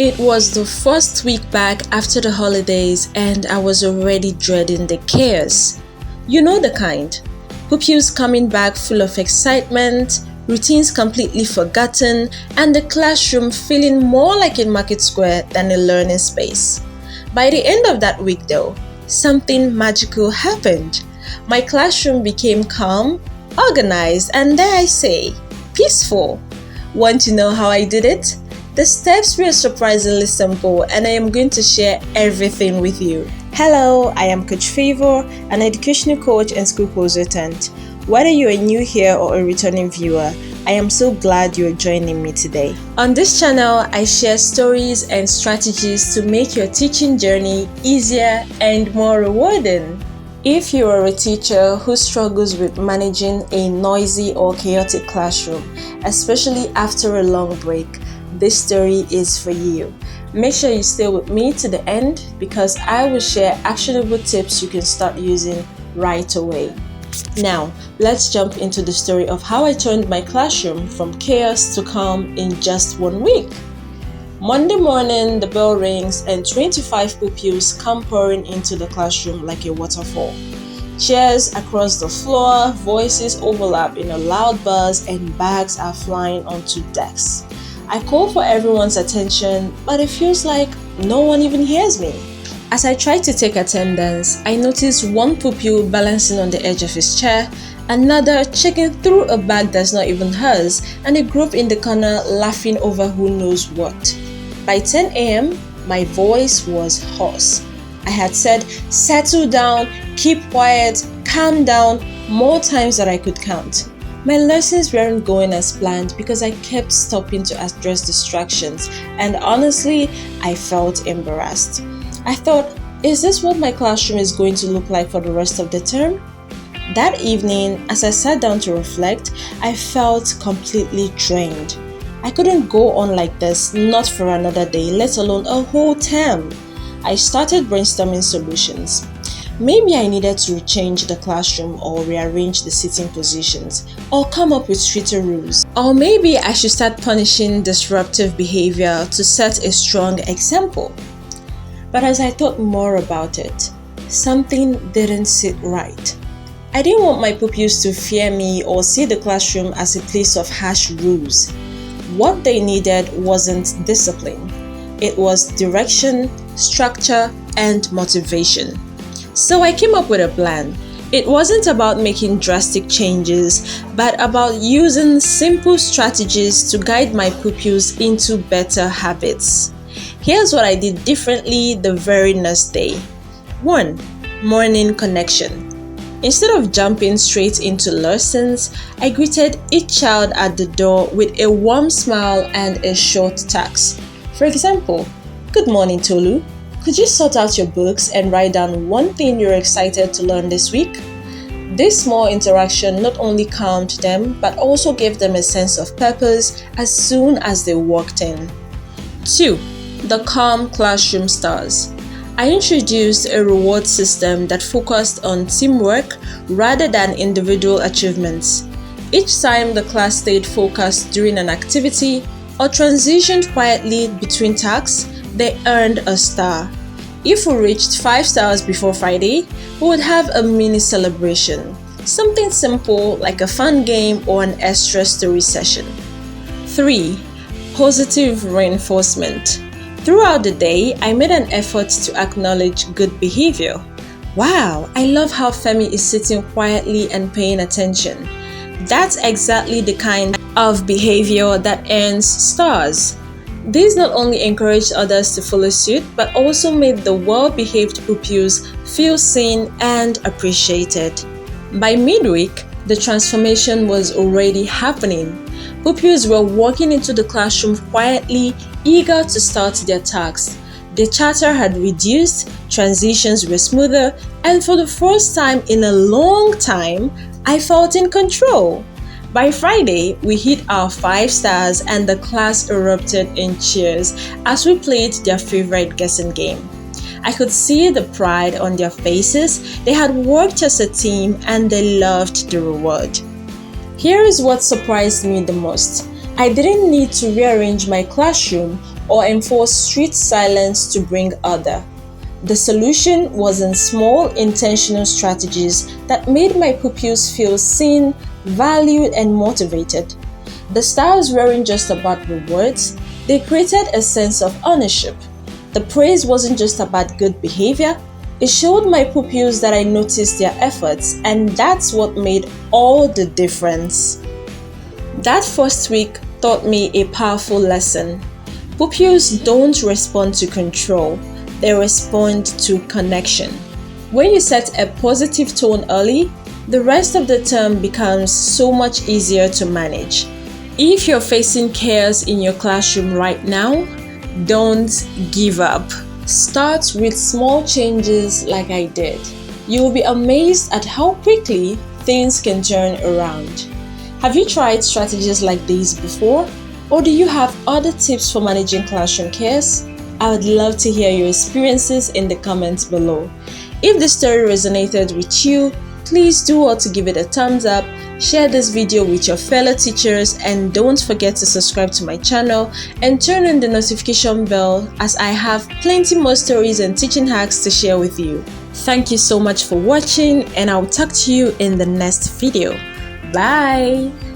It was the first week back after the holidays and I was already dreading the chaos. You know the kind. Pupils coming back full of excitement, routines completely forgotten, and the classroom feeling more like a market square than a learning space. By the end of that week though, something magical happened. My classroom became calm, organized, and dare I say, peaceful. Want to know how I did it? The steps were surprisingly simple and I am going to share everything with you. Hello, I am Coach Favor, an educational coach and school consultant. Whether you are new here or a returning viewer, I am so glad you are joining me today. On this channel, I share stories and strategies to make your teaching journey easier and more rewarding. If you are a teacher who struggles with managing a noisy or chaotic classroom, especially after a long break, this story is for you. Make sure you stay with me to the end because I will share actionable tips you can start using right away. Now, let's jump into the story of how I turned my classroom from chaos to calm in just 1 week. Monday morning, the bell rings and 25 pupils come pouring into the classroom like a waterfall. Chairs across the floor, voices overlap in a loud buzz, and bags are flying onto desks. I call for everyone's attention, but it feels like no one even hears me. As I try to take attendance, I notice one pupil balancing on the edge of his chair, another checking through a bag that's not even hers, and a group in the corner laughing over who knows what. By 10 a.m., my voice was hoarse. I had said, "Settle down, keep quiet, calm down," more times than I could count. My lessons weren't going as planned because I kept stopping to address distractions, and honestly, I felt embarrassed. I thought, is this what my classroom is going to look like for the rest of the term? That evening, as I sat down to reflect, I felt completely drained. I couldn't go on like this, not for another day, let alone a whole term. I started brainstorming solutions. Maybe I needed to change the classroom or rearrange the seating positions or come up with stricter rules. Or maybe I should start punishing disruptive behavior to set a strong example. But as I thought more about it, something didn't sit right. I didn't want my pupils to fear me or see the classroom as a place of harsh rules. What they needed wasn't discipline. It was direction, structure, and motivation. So I came up with a plan. It wasn't about making drastic changes, but about using simple strategies to guide my pupils into better habits. Here's what I did differently the very next day. 1. Morning connection. Instead of jumping straight into lessons, I greeted each child at the door with a warm smile and a short task. For example, "Good morning, Tolu. Could you sort out your books and write down one thing you're excited to learn this week?" This small interaction not only calmed them, but also gave them a sense of purpose as soon as they walked in. 2. The calm classroom stars. I introduced a reward system that focused on teamwork rather than individual achievements. Each time the class stayed focused during an activity or transitioned quietly between tasks, they earned a star. If we reached 5 stars before Friday, we would have a mini celebration. Something simple like a fun game or an extra story session. 3. Positive reinforcement. Throughout the day, I made an effort to acknowledge good behavior. "Wow, I love how Femi is sitting quietly and paying attention." That's exactly the kind of behavior that earns stars. These not only encouraged others to follow suit, but also made the well-behaved pupils feel seen and appreciated. By midweek, the transformation was already happening. Pupils were walking into the classroom quietly, eager to start their tasks. The chatter had reduced, transitions were smoother, and for the first time in a long time, I felt in control. By Friday, we hit our 5 stars and the class erupted in cheers as we played their favorite guessing game. I could see the pride on their faces. They had worked as a team and they loved the reward. Here is what surprised me the most. I didn't need to rearrange my classroom or enforce strict silence to bring order. The solution was in small, intentional strategies that made my pupils feel seen, valued, and motivated. The styles weren't just about rewards, they created a sense of ownership. The praise wasn't just about good behavior, it showed my pupils that I noticed their efforts, and that's what made all the difference. That first week taught me a powerful lesson. Pupils don't respond to control, they respond to connection. When you set a positive tone early, the rest of the term becomes so much easier to manage. If you're facing chaos in your classroom right now, don't give up. Start with small changes like I did. You will be amazed at how quickly things can turn around. Have you tried strategies like these before? Or do you have other tips for managing classroom chaos? I would love to hear your experiences in the comments below. If the story resonated with you, please do well to give it a thumbs up, share this video with your fellow teachers, and don't forget to subscribe to my channel and turn on the notification bell as I have plenty more stories and teaching hacks to share with you. Thank you so much for watching, and I'll talk to you in the next video. Bye!